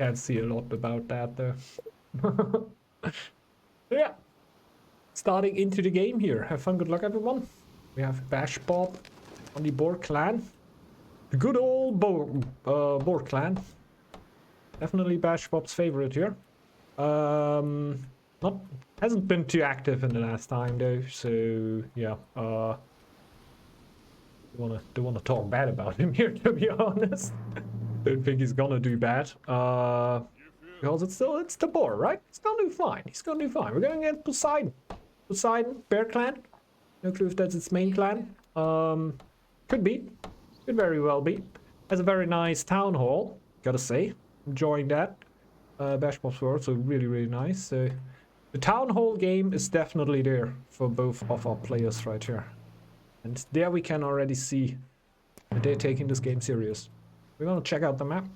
Can't see a lot about that though. Yeah. Starting into the game here. Have fun, good luck everyone. We have Bashbob on the boar clan. The good old boar clan. Definitely Bashbob's favorite here. Not hasn't been too active in the last time though, so yeah. Don't wanna talk bad about him here, to be honest. Don't think he's gonna do bad. Because it's the boar, right? He's gonna do fine. He's gonna do fine. We're going against Poseidon. Poseidon, bear clan. No clue if that's its main clan. Could be. Could very well be. Has a very nice town hall, gotta say. Enjoying that. Bashbob's world, so really nice. So the town hall game is definitely there for both of our players right here. And there we can already see that they're taking this game serious. We're gonna check out the map.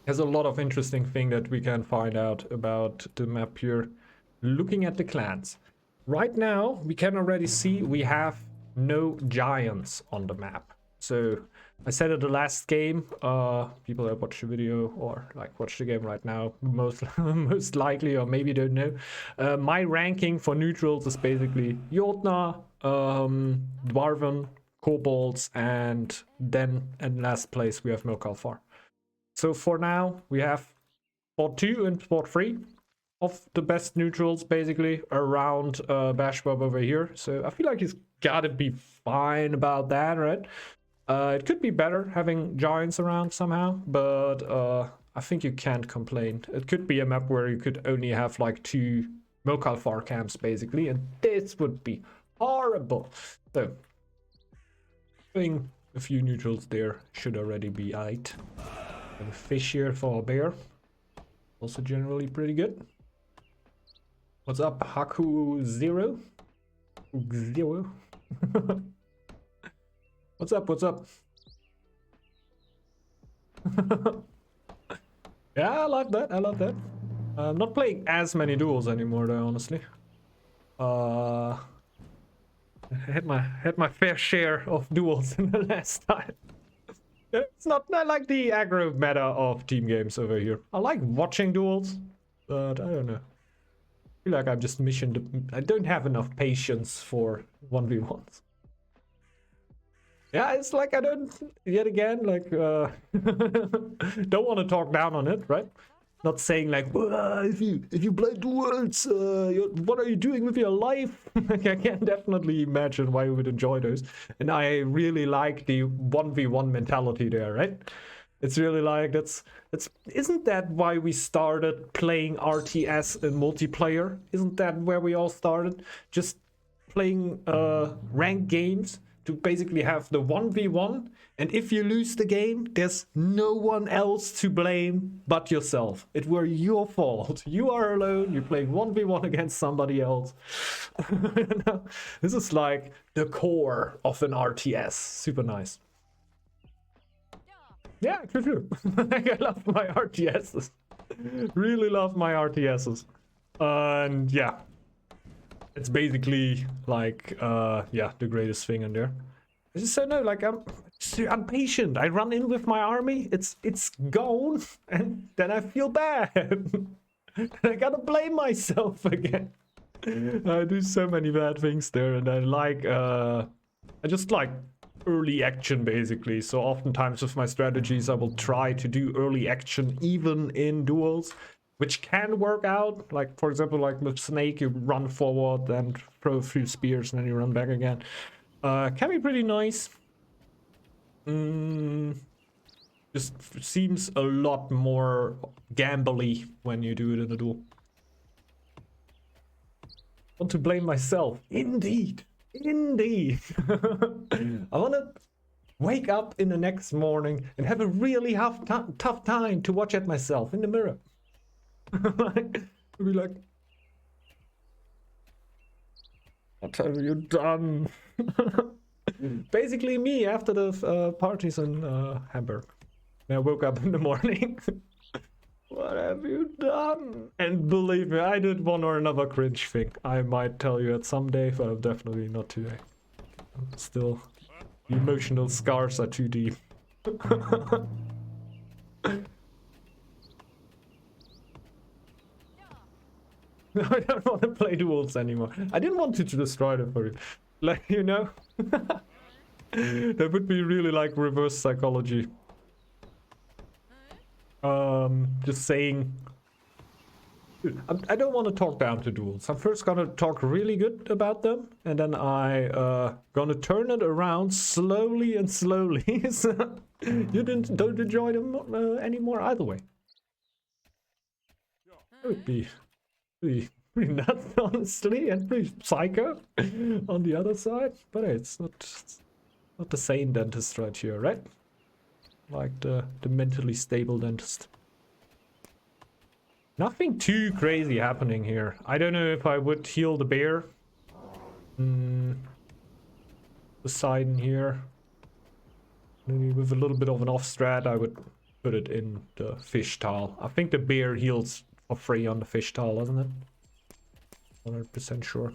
There's a lot of interesting thing that we can find out about the map here. Looking at the clans. Right now, we can already see we have no giants on the map. So I said at the last game, people that watch the video or like watch the game right now, most likely, or maybe don't know, my ranking for neutrals is basically Jotnar, Dwarven, Kobolds, and then in last place we have Milkalfar. So for now, we have spot 2 and spot 3 of the best neutrals basically around Bashbob over here. So I feel like he's gotta be fine about that, right? It could be better having giants around somehow, but I think you can't complain. It could be a map where you could only have like 2 Milkalfar camps basically, and this would be horrible. So doing a few neutrals there should already be aight. Have a fish here for a bear. Also generally pretty good. What's up, Haku0? Zero. What's up? What's up? Yeah, I like that. I love that. I'm not playing as many duels anymore, though. Honestly, I had my fair share of duels in the last time. It's not like the aggro meta of team games over here. I like watching duels, but I don't know. I feel like I'm just I don't have enough patience for 1v1s. Yeah, it's like I don't, yet again, like, don't want to talk down on it, right? Not saying like, if you play duels, what are you doing with your life? Like, I can definitely imagine why you would enjoy those. And I really like the 1v1 mentality there, right? It's really like, isn't that why we started playing RTS in multiplayer? Isn't that where we all started? Just playing ranked games to basically have the 1v1, and if you lose the game, there's no one else to blame but yourself. It were your fault. You are alone, you're playing 1v1 against somebody else. This is like the core of an RTS. Super nice. Yeah, true. I love my RTSs. Really love my RTSs. And yeah. It's basically like, yeah, the greatest thing in there. I just said no, like I'm patient. I run in with my army, it's gone, and then I feel bad. I gotta blame myself again. I do so many bad things there, and I just like early action basically. So oftentimes with my strategies, I will try to do early action even in duels, which can work out. Like, for example, like with Snake, you run forward and throw a few spears and then you run back again. Can be pretty nice. Just seems a lot more gambly when you do it in a duel. Want to blame myself. Indeed. Indeed. I want to wake up in the next morning and have a really tough time to watch at myself in the mirror. Be like, what have you done? Basically me after the parties in Hamburg. And I woke up in the morning. What have you done? And believe me, I did one or another cringe thing. I might tell you at some day, but definitely not today. Still, the emotional scars are too deep. I don't want to play duels anymore. I didn't want to destroy them for you. Like, you know? That would be really like reverse psychology. Just saying... Dude, I don't want to talk down to duels. I'm first gonna talk really good about them, and then gonna turn it around slowly and slowly. So you don't enjoy them anymore either way. That would be pretty nuts, honestly, and pretty psycho on the other side. But hey, it's not the sane dentist right here, right? Like the mentally stable dentist. Nothing too crazy happening here. I don't know if I would heal the bear. Poseidon here. Maybe with a little bit of an off strat, I would put it in the fish tile. I think the bear heals for free on the fish tile, doesn't it? 100% sure.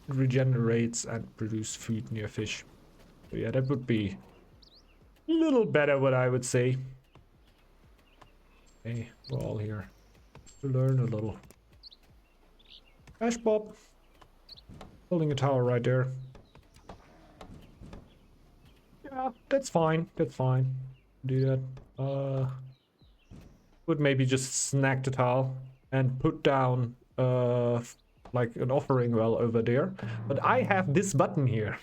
It regenerates and produces food near fish. So yeah, that would be a little better, what I would say. Hey, we're all here to learn a little. Bashbob. Building a tower right there. Yeah, that's fine. That's fine. Do that. Would maybe just snag the tile and put down like an offering well over there. But I have this button here.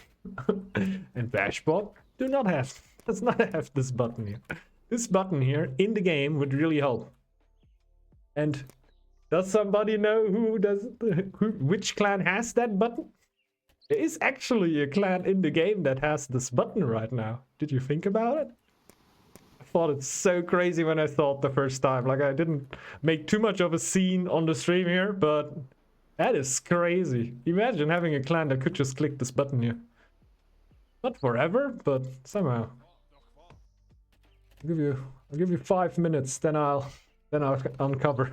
And Bashbob does not have this button here. This button here in the game would really help. And does somebody know which clan has that button? There is actually a clan in the game that has this button right now. Did you think about it? I thought it's so crazy when I thought the first time. Like, I didn't make too much of a scene on the stream here, but that is crazy. Imagine having a clan that could just click this button here. Not forever, but somehow. I'll give you 5 minutes, then I'll uncover.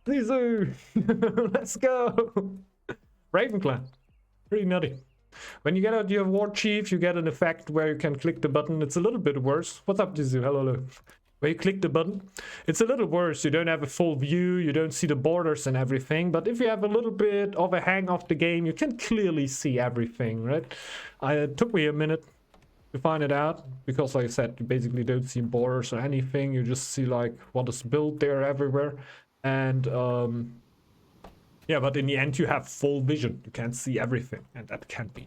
Zizu! Let's go! Raven clan. Pretty nutty. When you get out your war chief, you get an effect where you can click the button. It's a little bit worse. What's up, Zizu? Hello. Where you click the button, it's a little worse. You don't have a full view, you don't see the borders and everything. But if you have a little bit of a hang of the game, you can clearly see everything, right? It took me a minute to find it out, because like I said, you basically don't see borders or anything. You just see like what is built there everywhere. And yeah, but in the end you have full vision. You can see everything, and that can be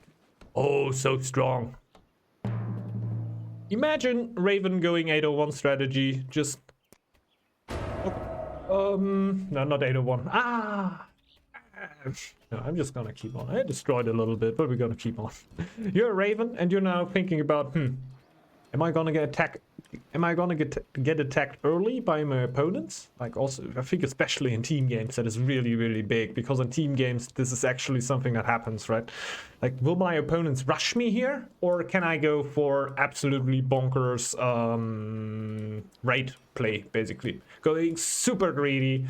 oh so strong. Imagine Raven going 801 strategy, just no, not 801. No, I'm just gonna keep on. I destroyed a little bit, but we're gonna keep on. You're a Raven, and you're now thinking about, am I gonna get attacked? Am I gonna get attacked early by my opponents? Like, also, I think especially in team games that is really, really big, because in team games this is actually something that happens, right? Like, will my opponents rush me here, or can I go for absolutely bonkers raid play, basically going super greedy?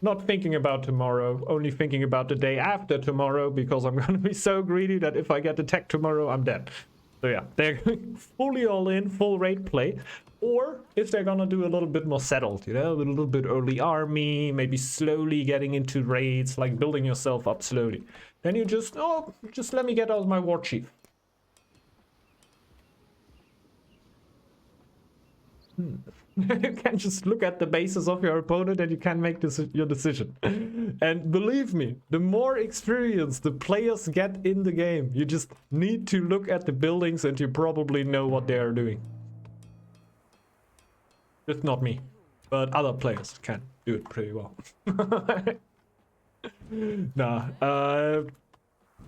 Not thinking about tomorrow, only thinking about the day after tomorrow, because I'm gonna be so greedy that if I get attacked tomorrow, I'm dead. So yeah, they're going fully all in, full raid play. Or if they're gonna do a little bit more settled, you know, a little bit early army, maybe slowly getting into raids, like building yourself up slowly. Then you just let me get out my war chief. You can just look at the bases of your opponent and you can make your decision. And believe me, the more experience the players get in the game, you just need to look at the buildings and you probably know what they are doing. Just not me, but other players can do it pretty well. Nah,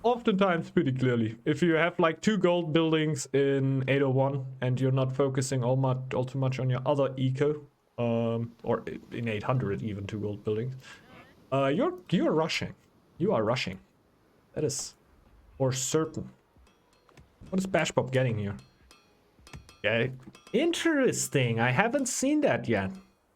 oftentimes pretty clearly. If you have like 2 gold buildings in 801 and you're not focusing all too much on your other eco, or in 800 even 2 gold buildings, you're rushing. You are rushing. That is for certain. What is Bashbob getting here? Yeah, interesting. I haven't seen that yet.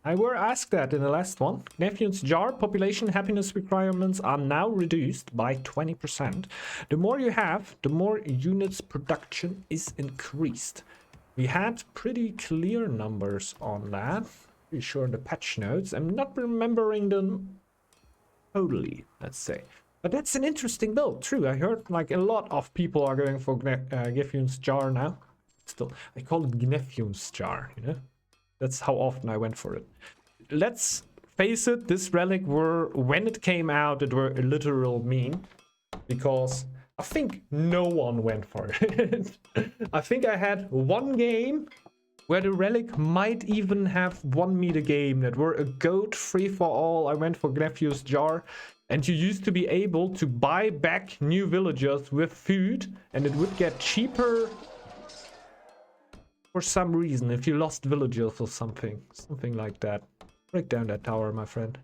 I were asked that in the last one. Gefjun's jar population happiness requirements are now reduced by 20%. The more you have, the more units production is increased. We had pretty clear numbers on that. Pretty sure in the patch notes. I'm not remembering them totally, let's say. But that's an interesting build, true. I heard like a lot of people are going for Gefjun's jar now. Still, I call it Gefjun's jar, you know? That's how often I went for it. Let's face it, this relic were, when it came out, it were a literal meme. Because I think no one went for it. I think I had one game where the relic might even have won me the game. That were a goat free for all. I went for Gefjun's jar. And you used to be able to buy back new villagers with food. And it would get cheaper for some reason if you lost villagers or something. Something like that. Break down that tower, my friend.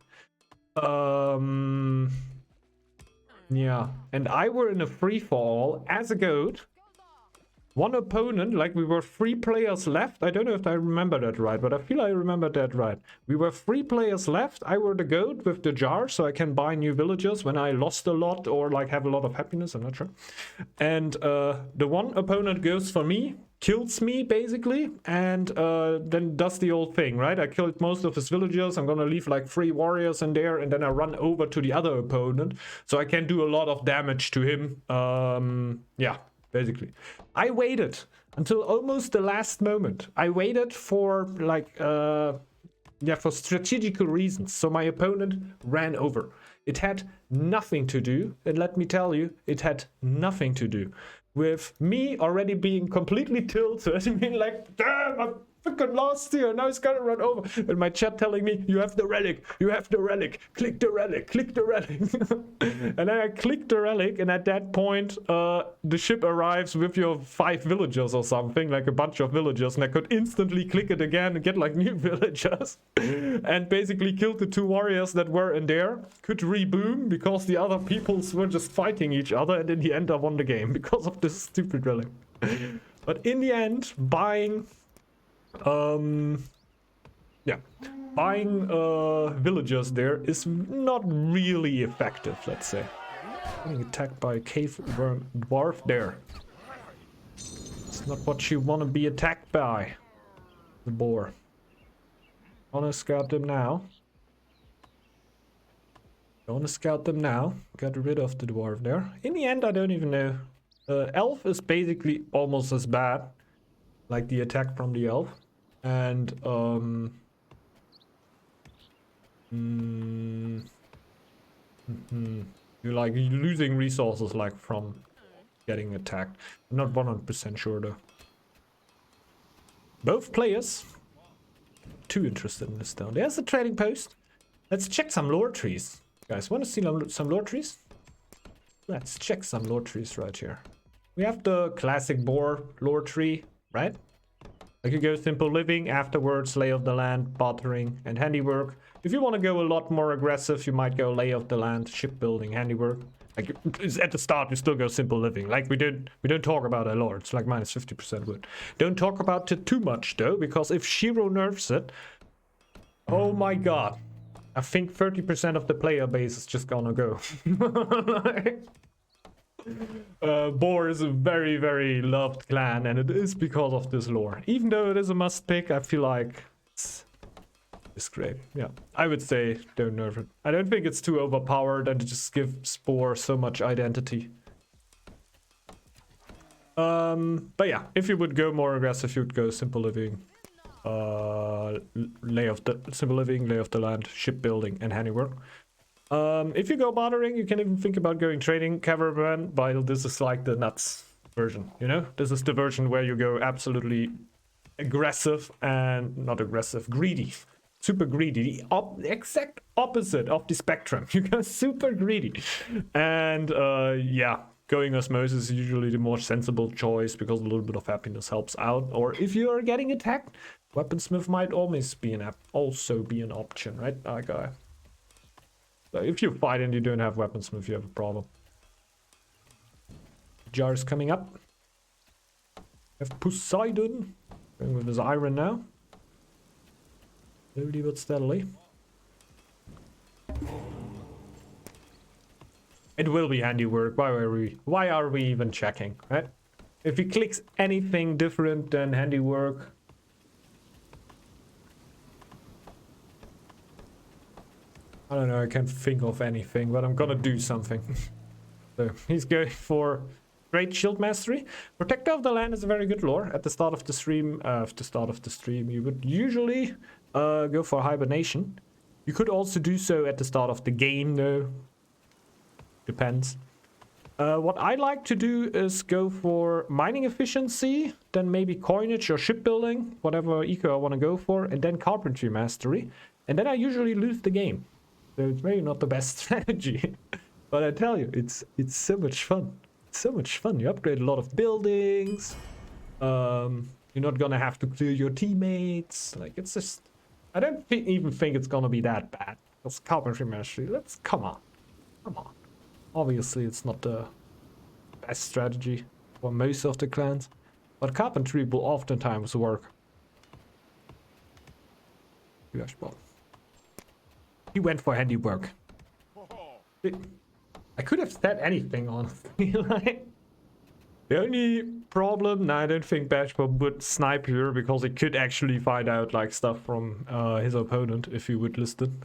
Yeah. And I were in a free-for-all as a goat. One opponent, like we were 3 players left. I don't know if I remember that right, but I feel I remember that right. We were 3 players left. I were the goat with the jar, so I can buy new villagers when I lost a lot or like have a lot of happiness. I'm not sure. And the one opponent goes for me, kills me basically, and then does the old thing, right? I killed most of his villagers. I'm gonna leave like 3 warriors in there, and then I run over to the other opponent, so I can do a lot of damage to him. Yeah. Basically, I waited until almost the last moment. I waited for like, yeah, for strategical reasons. So my opponent ran over. It had nothing to do, and let me tell you, it had nothing to do with me already being completely tilted. I mean, like, damn, I freaking lost here. Now it's gonna run over. And my chat telling me, you have the relic, you have the relic, click the relic, click the relic. And then I clicked the relic, and at that point, the ship arrives with your 5 villagers or something, like a bunch of villagers, and I could instantly click it again and get like new villagers. And basically killed the 2 warriors that were in there. Could reboom because the other peoples were just fighting each other, and in the end I won the game because of this stupid relic. But in the end, buying villagers there is not really effective, let's say. Getting attacked by a cave dwarf there. It's not what you want to be attacked by. The boar. Wanna scout them now. Wanna scout them now. Got rid of the dwarf there. In the end, I don't even know. Elf is basically almost as bad. Like the attack from the elf. And you're like losing resources like from getting attacked. I'm not 100% sure though. Both players too interested in this stone. There's the trading post. Let's check some lore trees. Guys, want to see some lore trees? Let's check some lore trees right here. We have the classic boar lore tree, right? I could go simple living, afterwards lay of the land, bartering, and handiwork. If you want to go a lot more aggressive, you might go lay of the land, shipbuilding, handiwork. Like at the start, we still go simple living. Like we don't talk about a lore. It's like minus 50% wood. Don't talk about it too much though, because if Shiro nerfs it, oh my god, I think 30% of the player base is just gonna go. Boar is a very, very loved clan, and it is because of this lore. Even though it is a must pick, I feel like it's great. Yeah, I would say don't nerf it. I don't think it's too overpowered, and it just gives Boar so much identity. But yeah, if you would go more aggressive, you'd go simple living, lay of the land, shipbuilding, and handiwork. If you go bartering, you can even think about going trading caravan, but this is like the nuts version, you know? This is the version where you go absolutely aggressive and not aggressive, greedy. Super greedy. The exact opposite of the spectrum. You go super greedy. And yeah, going osmosis is usually the more sensible choice because a little bit of happiness helps out. Or if you are getting attacked, weaponsmith might always be also be an option, right? Like if you fight and you don't have weaponsmith, you have a problem. Jar is coming up. We have Poseidon going with his iron now. Slowly but steadily. It will be handiwork. Why are we even checking, right? If he clicks anything different than handiwork, I don't know, I can't think of anything, but I'm gonna do something. So he's going for great shield mastery. Protector of the land is a very good lore. At the start of the stream, you would usually go for hibernation. You could also do so at the start of the game, though. Depends. What I like to do is go for mining efficiency, then maybe coinage or shipbuilding, whatever eco I want to go for, and then carpentry mastery. And then I usually lose the game. So it's maybe not the best strategy. But I tell you, it's so much fun. It's so much fun. You upgrade a lot of buildings. You're not gonna have to clear your teammates. Like, it's just... I don't even think it's gonna be that bad. Because carpentry mastery, come on. Come on. Obviously, it's not the best strategy for most of the clans, but carpentry will oftentimes work. Bashbob. He went for handiwork. I could have said anything, honestly. Like, the only problem, I don't think bashbob would snipe here because he could actually find out like stuff from his opponent if he would listen.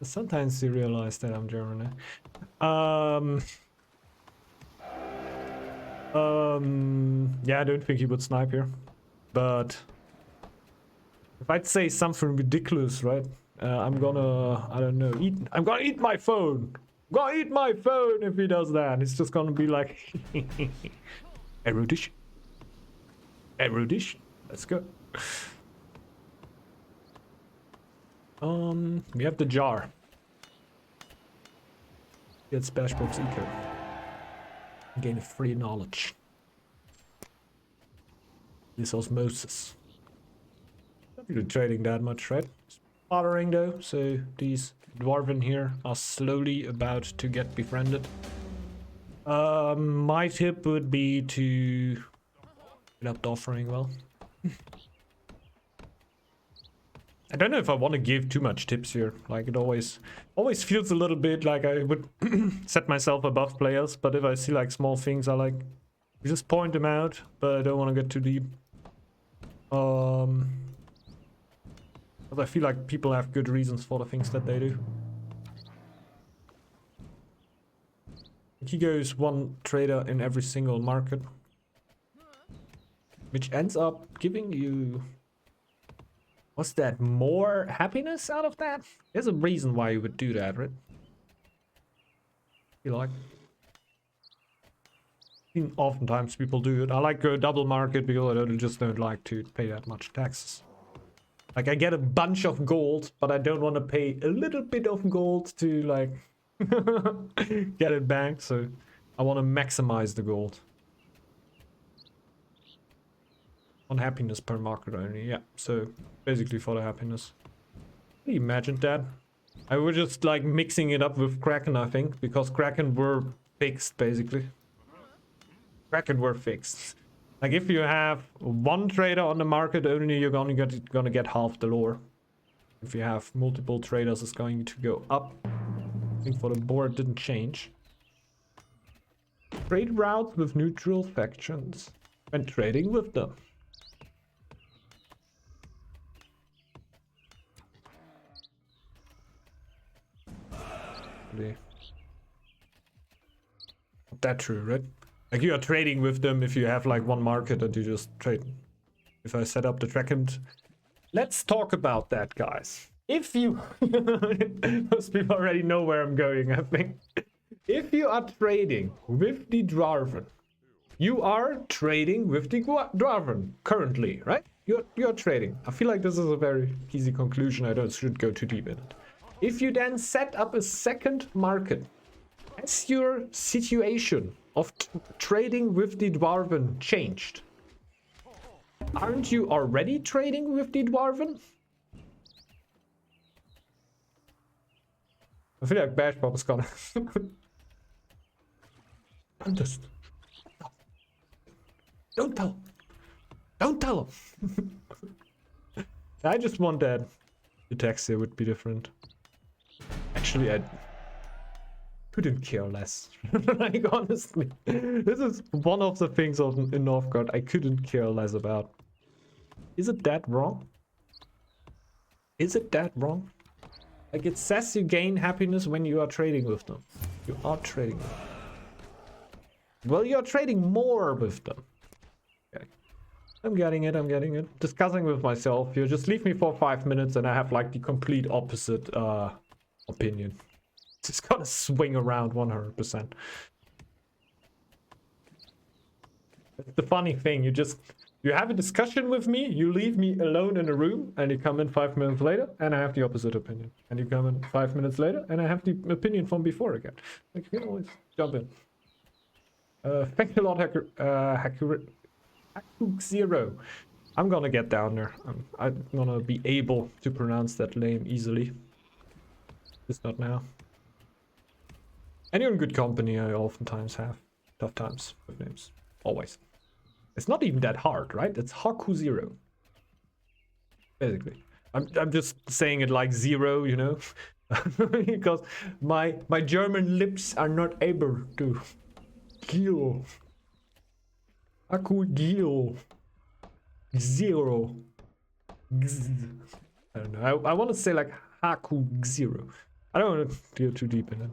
Sometimes you realize that I'm German. Yeah, I don't think he would snipe here. But if I'd say something ridiculous, right? I'm gonna, I don't know, I'm gonna eat my phone. I'm gonna eat my phone if he does that. It's just gonna be like erudition. Erudition. Let's go. We have the jar. It's bashbob's eco. Gain free knowledge. This osmosis. Not really trading that much, right? Bartering though, so these dwarven here are slowly about to get befriended. My tip would be to get up the offering well. I don't know if I want to give too much tips here. Like, it always feels a little bit like I would set myself above players. But if I see like small things, I like just point them out. But I don't want to get too deep. Because I feel like people have good reasons for the things that they do. He goes one trader in every single market, which ends up giving you... What's that? More happiness out of that? There's a reason why you would do that, right? You like? Oftentimes people do it. I like a double market because I just don't like to pay that much taxes. Like, I get a bunch of gold, but I don't want to pay a little bit of gold to like get it back. So I want to maximize the gold. On happiness per market only, yeah. So basically for the happiness. Can you imagine that? I was just like mixing it up with Kraken, I think, because Kraken were fixed basically. Kraken were fixed. Like, if you have one trader on the market only, you're gonna get half the lore. If you have multiple traders, it's going to go up. I think for the board it didn't change. Trade routes with neutral factions and trading with them. Not that true, right? Like, you are trading with them if you have like one market and you just trade. If I set up the trackend, let's talk about that, guys. If you most people already know where I'm going, I think. If you are trading with the dwarven, you are trading with the dwarven currently, right? You're trading. I feel like this is a very easy conclusion. I should go too deep in it. If you then set up a second market, has your situation of trading with the dwarven changed? Aren't you already trading with the dwarven? I feel like bashbob is gonna... Don't tell. Don't tell him. I just want that the text here would be different. Actually, couldn't care less. Like, honestly, this is one of the things in Northgard I couldn't care less about. Is it that wrong? Is it that wrong? Like, it says you gain happiness when you are trading with them. You are trading with them. Well, you're trading more with them. Okay. I'm getting it, I'm getting it. Discussing with myself. You just leave me for 5 minutes and I have like the complete opposite opinion. It's gonna swing around 100%. That's the funny thing. You have a discussion with me, you leave me alone in a room, and you come in 5 minutes later, and I have the opposite opinion. And you come in 5 minutes later, and I have the opinion from before again. Like, you can always jump in. Thank you a lot, Haku Zero. I'm gonna get down there. I'm gonna be able to pronounce that name easily. Just not now. And you're in good company. I oftentimes have tough times with names. Always. It's not even that hard, right? It's Haku Zero. Basically. I'm just saying it like zero, you know? Because my German lips are not able to. Geo. Haku Geo. Zero. I don't know. I want to say like Haku Zero. I don't want to go too deep in it.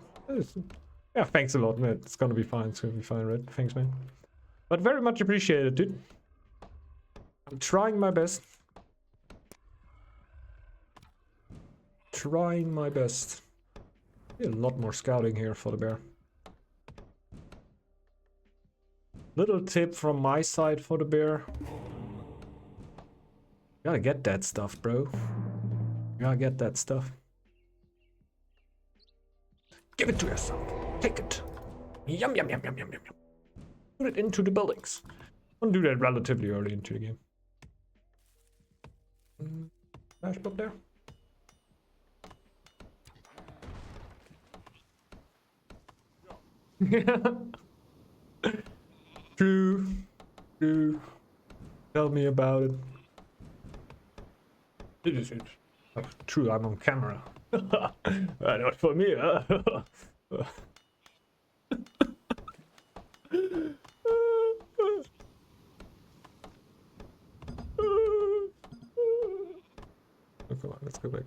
Yeah, thanks a lot, man. It's gonna be fine. It's gonna be fine, right? Thanks, man. But very much appreciated, dude. I'm trying my best. Trying my best. A lot more scouting here for the bear. Little tip from my side for the bear. You gotta get that stuff, bro. You gotta get that stuff. Give it to yourself. Take it. Yum, yum, yum, yum, yum, yum, yum. Put it into the buildings. I'll do that relatively early into the game. Bashbob there. True. True. Tell me about it. It is it. Oh, true, I'm on camera. Not for me, huh? Oh, come on, let's go back.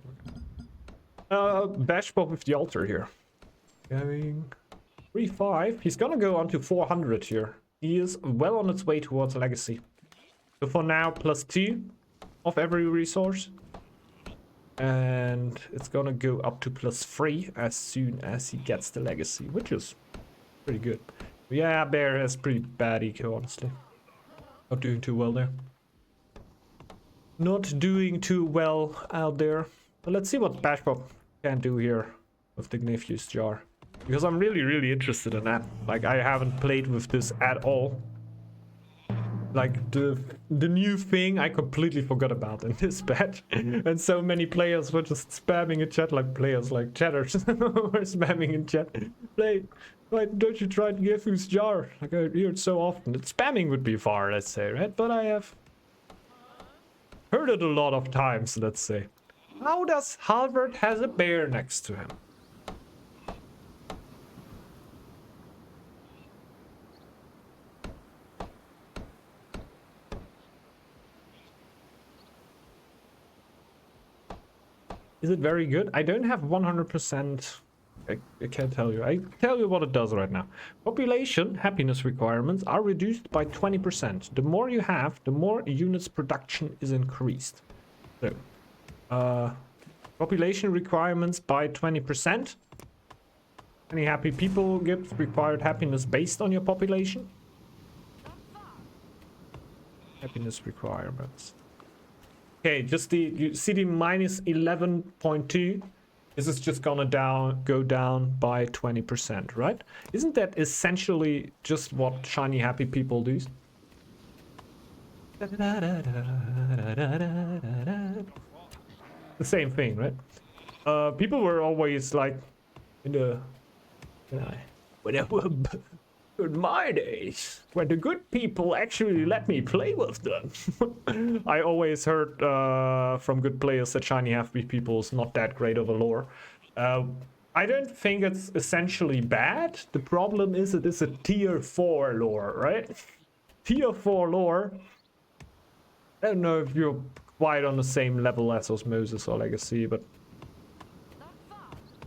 Bashbob with the altar here. Going 3-5. He's gonna go on to 400 here. He is well on its way towards legacy. So for now, +2 of every resource. And it's gonna go up to +3 as soon as he gets the legacy, which is pretty good. Yeah, Bear has pretty bad eco, honestly. Not doing too well there. Not doing too well out there. But let's see what Bashbob can do here with the Gefjun's jar. Because I'm really interested in that. Like, I haven't played with this at all. Like, the new thing I completely forgot about in this patch. And so many players were just spamming in chat, like players like chatters were spamming in chat. Play, why don't you try Gefjun's jar? Like, I hear it so often. Spamming would be far, let's say, right? But I have heard it a lot of times, let's say. How does Halvard has a bear next to him? Is it very good? I don't have 100%. I can't tell you. I tell you what it does right now. Population happiness requirements are reduced by 20%. The more you have, the more units production is increased. So, population requirements by 20%. Any happy people get required happiness based on your population? Happiness requirements. Okay, just you see the minus 11.2. This is just gonna go down by 20%, right? Isn't that essentially just what shiny happy people do? The same thing, right? People were always like in the in my days, when the good people actually let me play with them. I always heard from good players that shiny happy people is not that great of a lore. I don't think it's essentially bad. The problem is it is a tier 4 lore, right? Tier 4 lore. I don't know if you're quite on the same level as Osmosis or Legacy, but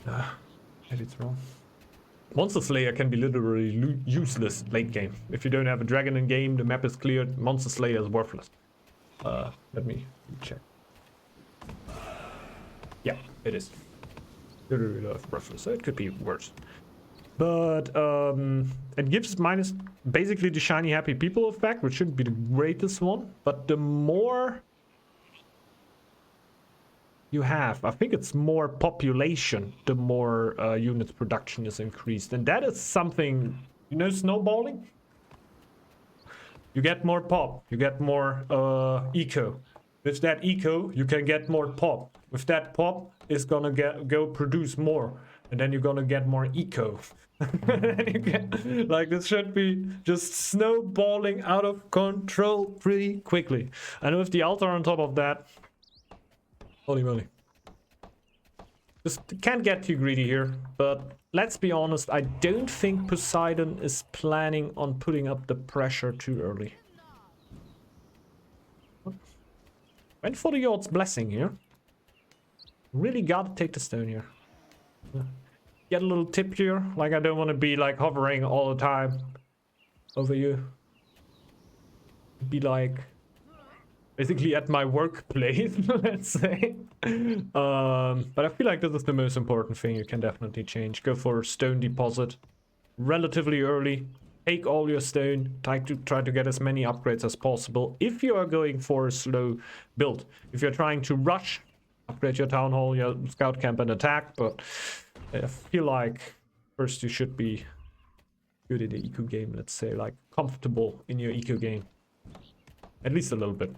maybe it's wrong. Monster Slayer can be literally useless late game. If you don't have a dragon in game, the map is cleared, Monster Slayer is worthless. Let me check. Yeah, it is. Literally worthless, so it could be worse. But it gives minus basically the shiny happy people effect, which shouldn't be the greatest one. But the more you have, I think it's more population, the more units production is increased. And that is something, you know, snowballing? You get more pop, you get more eco. With that eco, you can get more pop. With that pop, it's gonna go produce more. And then you're gonna get more eco. Like, this should be just snowballing out of control pretty quickly. And with the altar on top of that, holy moly. Just can't get too greedy here, but let's be honest, I don't think Poseidon is planning on putting up the pressure too early. Went for the Yord's Blessing here. Really gotta take the stone here. Get a little tip here, like I don't want to be like hovering all the time over you. Be like basically at my workplace, let's say. But I feel like this is the most important thing you can definitely change. Go for stone deposit relatively early. Take all your stone. Try to get as many upgrades as possible. If you are going for a slow build, if you're trying to rush, upgrade your town hall, your scout camp, and attack. But I feel like first you should be good in the eco game. Let's say like comfortable in your eco game, at least a little bit.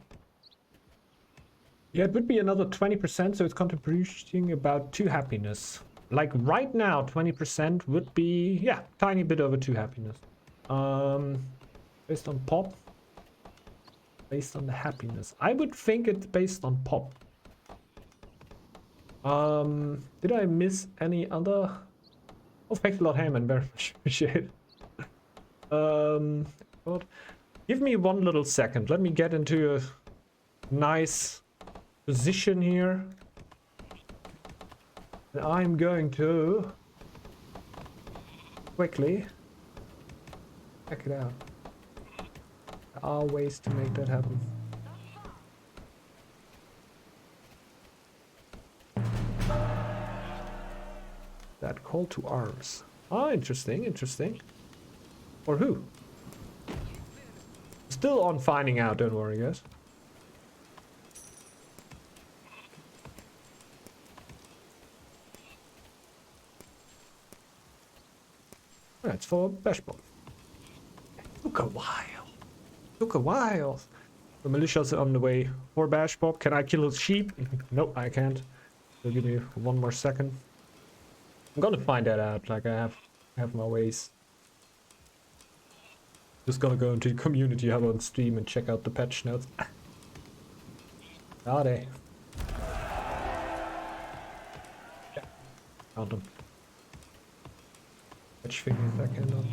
Yeah, it would be another 20%, so it's contributing about 2 happiness. Like right now, 20% would be, yeah, tiny bit over 2 happiness. Based on pop, based on the happiness. I would think it's based on pop. Did I miss any other? Oh, thanks a lot, Hammond. Very much appreciate it. Give me one little second. Let me get into a nice position here. And I'm going to quickly check it out. There are ways to make that happen. That call to arms. Ah, interesting, interesting. For who? Still on finding out, don't worry, guys. That's for bashbob. Took a while. Took a while. The militia's on the way for bashbob. Can I kill his sheep? Nope, I can't. So give me one more second. I'm gonna find that out. Like I have my ways. Just gonna go into the community hub on stream and check out the patch notes. Are they? Yeah. Found them. Patch figures back end on.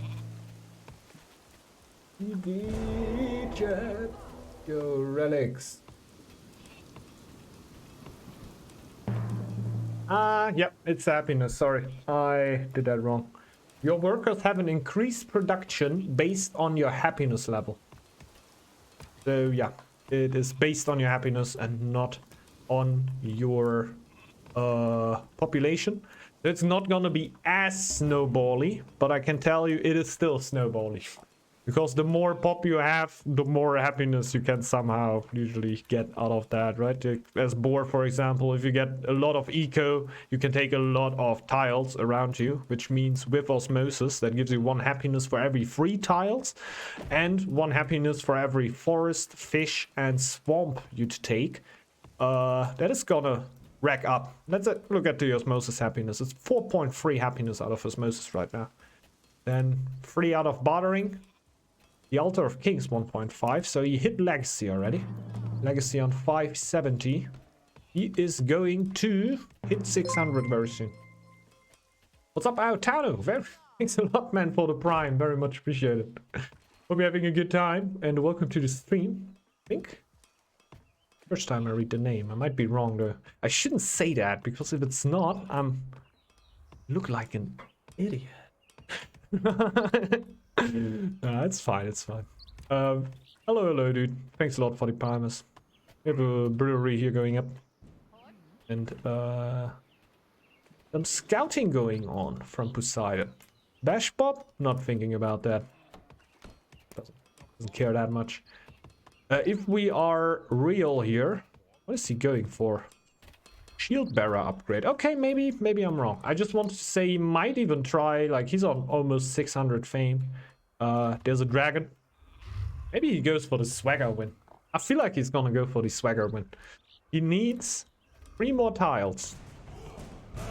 Chat. Yo, relics. Yep, it's happiness. Sorry, I did that wrong. Your workers have an increased production based on your happiness level. So yeah, it is based on your happiness and not on your population. It's not gonna be as snowbally, but I can tell you it is still snowbally. Because the more pop you have, the more happiness you can somehow usually get out of that, right? As boar, for example, if you get a lot of eco, you can take a lot of tiles around you, which means with osmosis, that gives you 1 happiness for every 3 tiles, and 1 happiness for every forest, fish, and swamp you'd take. That is gonna rack up. Let's look at the osmosis happiness. It's 4.3 happiness out of osmosis right now. Then 3 out of bartering. The Altar of Kings 1.5, so he hit Legacy already. Legacy on 570. He is going to hit 600 very soon. What's up, Aotano? Very thanks a lot, man, for the prime. Very much appreciated. Hope you're having a good time, and welcome to the stream. I think first time I read the name. I might be wrong though. I shouldn't say that because if it's not, look like an idiot. Nah, it's fine. It's fine. Hello, dude. Thanks a lot for the primus. We have a brewery here going up, and some scouting going on from Poseidon. Bashbob? Not thinking about that. Doesn't care that much. If we are real here, what is he going for? Shield bearer upgrade. Okay, maybe I'm wrong. I just wanted to say he might even try, like he's on almost 600 fame. There's a dragon. Maybe he goes for the swagger win. I feel like he's gonna go for the swagger win. He needs 3 more tiles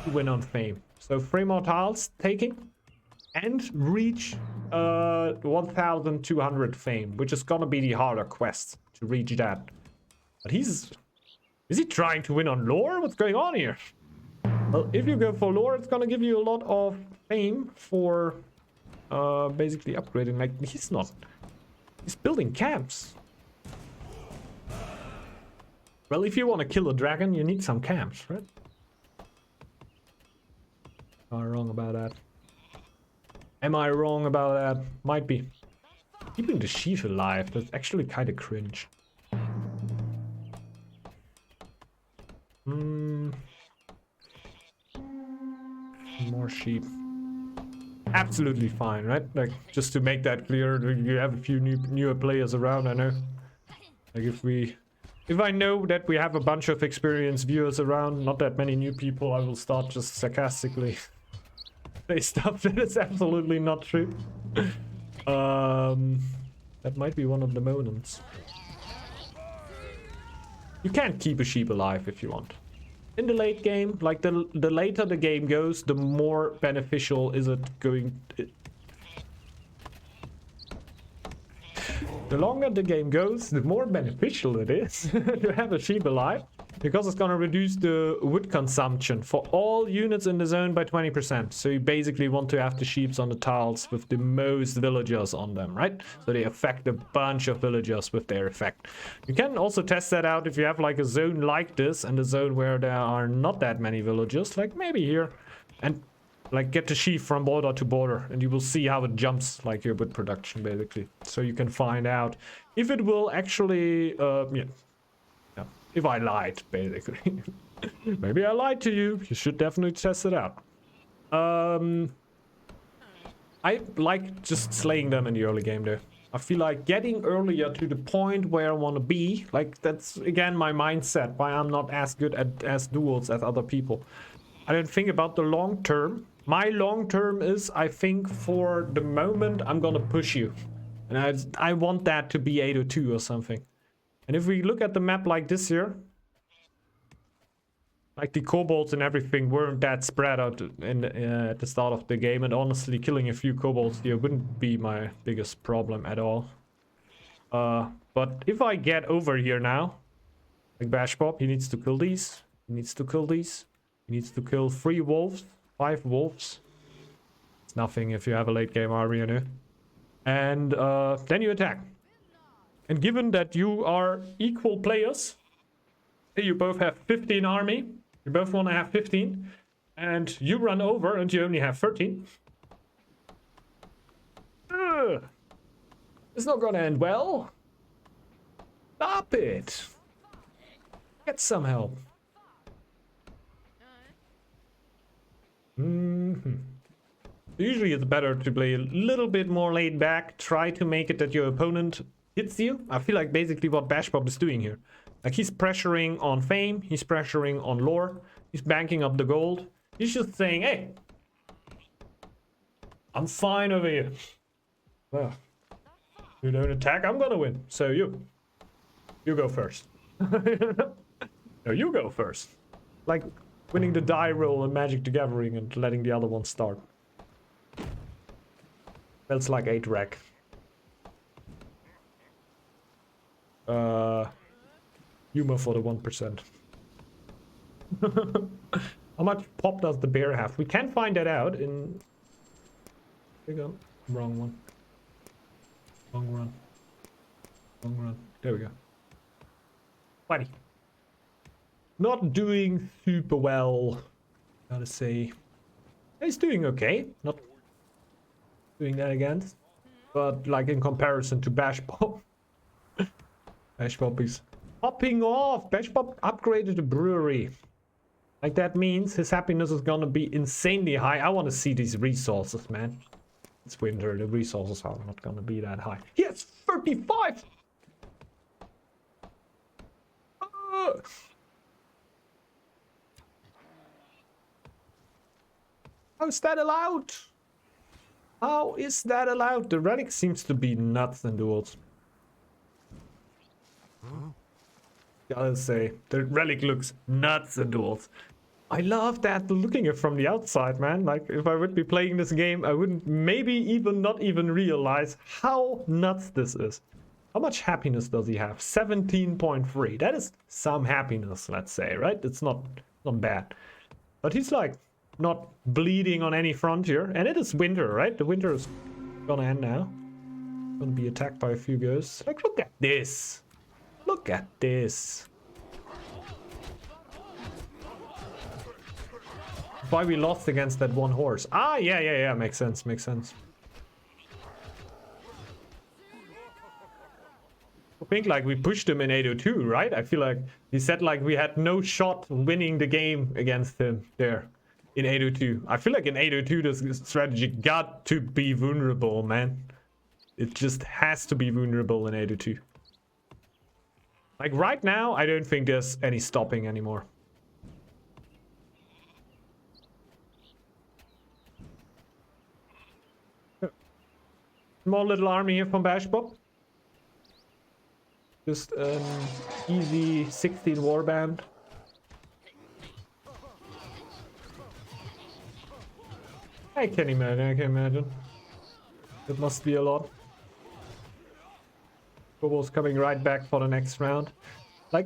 to win on fame. So 3 more tiles taking and reach 1200 fame, which is gonna be the harder quest to reach that. But is he trying to win on lore? What's going on here? Well, if you go for lore, it's gonna give you a lot of fame for basically upgrading. Like he's building camps. Well, if you want to kill a dragon, you need some camps, right? Am I wrong about that? Am I wrong about that? Might be. Keeping the sheep alive, that's actually kind of cringe. More sheep. Absolutely fine, right? Like, just to make that clear, you have a few newer players around, I know. Like, if I know that we have a bunch of experienced viewers around, not that many new people, I will start just sarcastically say stuff that is absolutely not true. That might be one of the moments. You can't keep a sheep alive if you want. In the late game, like the later the game goes, the more beneficial is it going. The longer the game goes, the more beneficial it is to have a sheep alive, because it's gonna reduce the wood consumption for all units in the zone by 20%. So you basically want to have the sheeps on the tiles with the most villagers on them, right? So they affect a bunch of villagers with their effect. You can also test that out if you have like a zone like this and a zone where there are not that many villagers, like maybe here, and like get the sheep from border to border, and you will see how it jumps like your wood production basically. So you can find out if it will actually if I lied basically. Maybe I lied to you. You should definitely test it out. I like just slaying them in the early game though. I feel like getting earlier to the point where I want to be, like that's again my mindset, why I'm not as good at as duels as other people. I don't think about the long term. My long term is, I think for the moment I'm gonna push you, and I want that to be 802 or something. And if we look at the map like this here, like the kobolds and everything weren't that spread out in at the start of the game, and honestly killing a few kobolds here wouldn't be my biggest problem at all. But if I get over here now, like bashbob, he needs to kill these, he needs to kill these, he needs to kill 3 wolves, 5 wolves. It's nothing if you have a late game army, you know. And then you attack. And given that you are equal players, you both have 15 army, you both want to have 15, and you run over and you only have 13. It's not gonna end well. Stop it. Get some help. Usually it's better to play a little bit more laid back, try to make it that your opponent hits you. I feel like basically what bashbob is doing here. Like he's pressuring on fame, he's pressuring on lore, he's banking up the gold. He's just saying, hey, I'm fine over here. Well, you don't attack, I'm gonna win. So you go first. No, you go first. Like winning the die roll in Magic the Gathering and letting the other one start. That's like 8 rack. Humor for the 1%. How much pop does the bear have? We can find that out in... There we go. Wrong one. Long run. Long run. There we go. Buddy. Not doing super well, gotta say. He's doing okay. Not doing that against. But like in comparison to bashbob. Bashbob is popping off. Bashbob upgraded the brewery. Like that means his happiness is gonna be insanely high. I want to see these resources, man. It's winter. The resources are not gonna be that high. He has 35! How's that allowed? How is that allowed? The relic seems to be nuts in duels. Gotta say, the relic looks nuts in duels. I love that looking at from the outside, man. Like, if I would be playing this game, I wouldn't maybe even not even realize how nuts this is. How much happiness does he have? 17.3. That is some happiness, let's say, right? It's not bad. But he's like not bleeding on any front here. And it is winter, right? The winter is gonna end now. Gonna be attacked by a few ghosts. Like, look at this. Look at this. Why we lost against that one horse. Ah, yeah. Makes sense, makes sense. I think like we pushed him in 802, right? I feel like he said like we had no shot winning the game against him there in 802. I feel like in 802 this strategy got to be vulnerable, man. It just has to be vulnerable in 802. Like right now, I don't think there's any stopping anymore. Small little army here from bashbob. Just an easy 16 warband. I can imagine. It must be a lot. Bobo's coming right back for the next round. Like,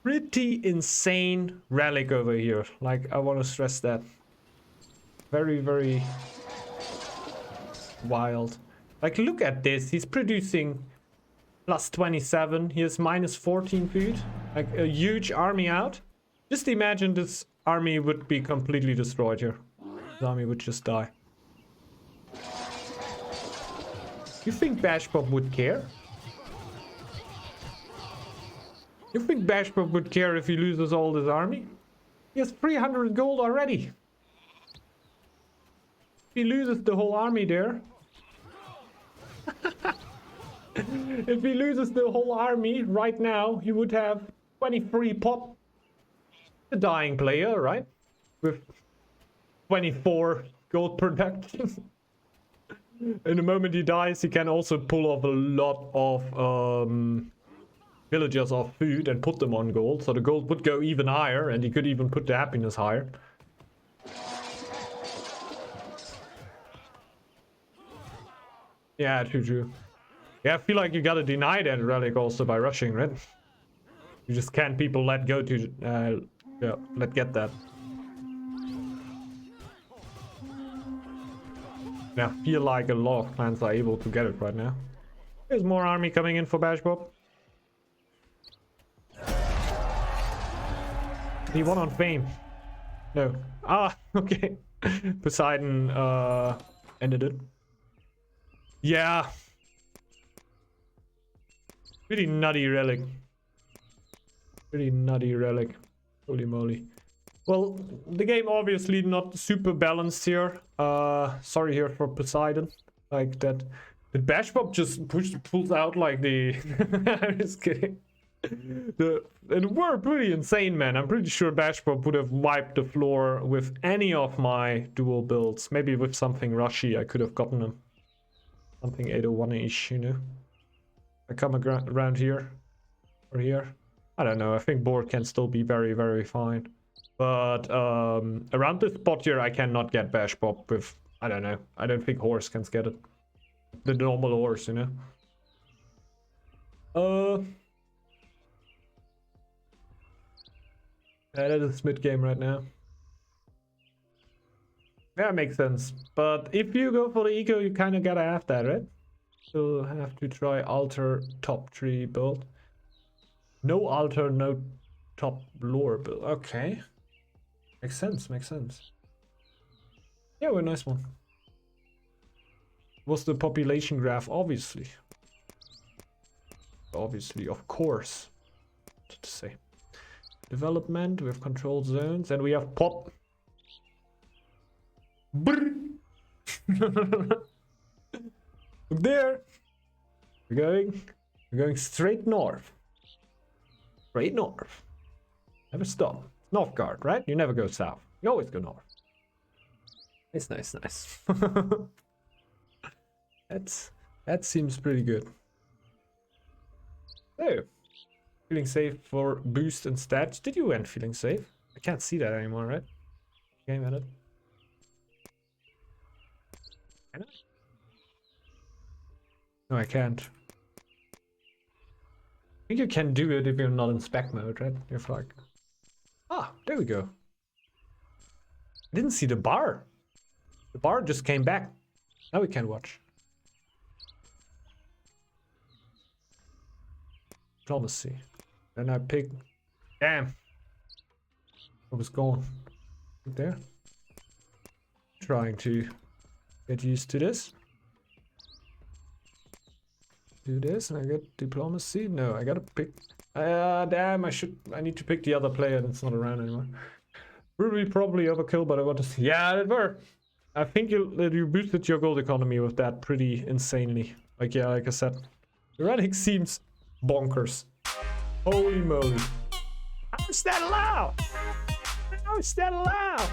pretty insane relic over here. Like, I want to stress that. Very, very wild. Like, look at this. He's producing plus 27. He has minus 14 food. Like, a huge army out. Just imagine this army would be completely destroyed here. This army would just die. You think bashbob would care? You think bashbob would care if he loses all his army? He has 300 gold already. If he loses the whole army there. If he loses the whole army right now, he would have 23 pop. The dying player, right? With 24 gold production. In the moment he dies, he can also pull off a lot of villagers off food and put them on gold. So the gold would go even higher, and he could even put the happiness higher. Yeah, true. Yeah, I feel like you gotta deny that relic also by rushing, right? You just can't people let go to, yeah, let get that. Yeah, I feel like a lot of clans are able to get it right now. There's more army coming in for bashbob. He won on fame. No. Ah, okay. Poseidon ended it. Yeah. Pretty nutty relic. Pretty nutty relic. Holy moly. Well, the game obviously not super balanced here. Sorry here for Poseidon. Like that. The bashbob just pulls out like the... I'm just kidding. It were pretty insane, man. I'm pretty sure bashbob would have wiped the floor with any of my dual builds. Maybe with something rushy I could have gotten him. Something 801-ish, you know. I come around here. Or here. I don't know. I think boar can still be very, very fine. But around this spot here I cannot get bashbob with... I don't know. I don't think horse can get it. The normal horse, you know. Yeah, that is mid game right now. Yeah, makes sense. But if you go for the eco, you kind of gotta have that, right? You'll have to try alter top tree build. No alter, no top lore build. Okay. Makes sense, makes sense. Yeah, we're a nice one. Was the population graph, obviously. Obviously, of course. What to say? Development, we have control zones, and we have pop. Look there. We're going straight north. Straight north. Never stop. Northgard, right? You never go south. You always go north. It's nice, nice. That seems pretty good. So, feeling safe for boost and stats. Did you end feeling safe? I can't see that anymore, right? Game edit. Can I? No, I can't. I think you can do it if you're not in spec mode, right? You're like, ah, there we go. I didn't see the bar. The bar just came back. Now we can watch. Diplomacy. Then I pick. Damn. What was going there? Trying to get used to this. Do this and I get diplomacy. No, I gotta pick. Damn! I need to pick the other player that's not around anymore. Will be probably overkill, but I want to see. Yeah, it were. I think you boosted your gold economy with that pretty insanely. Like, yeah, like I said, the relic seems bonkers. Holy moly! How is that allowed? How is that allowed?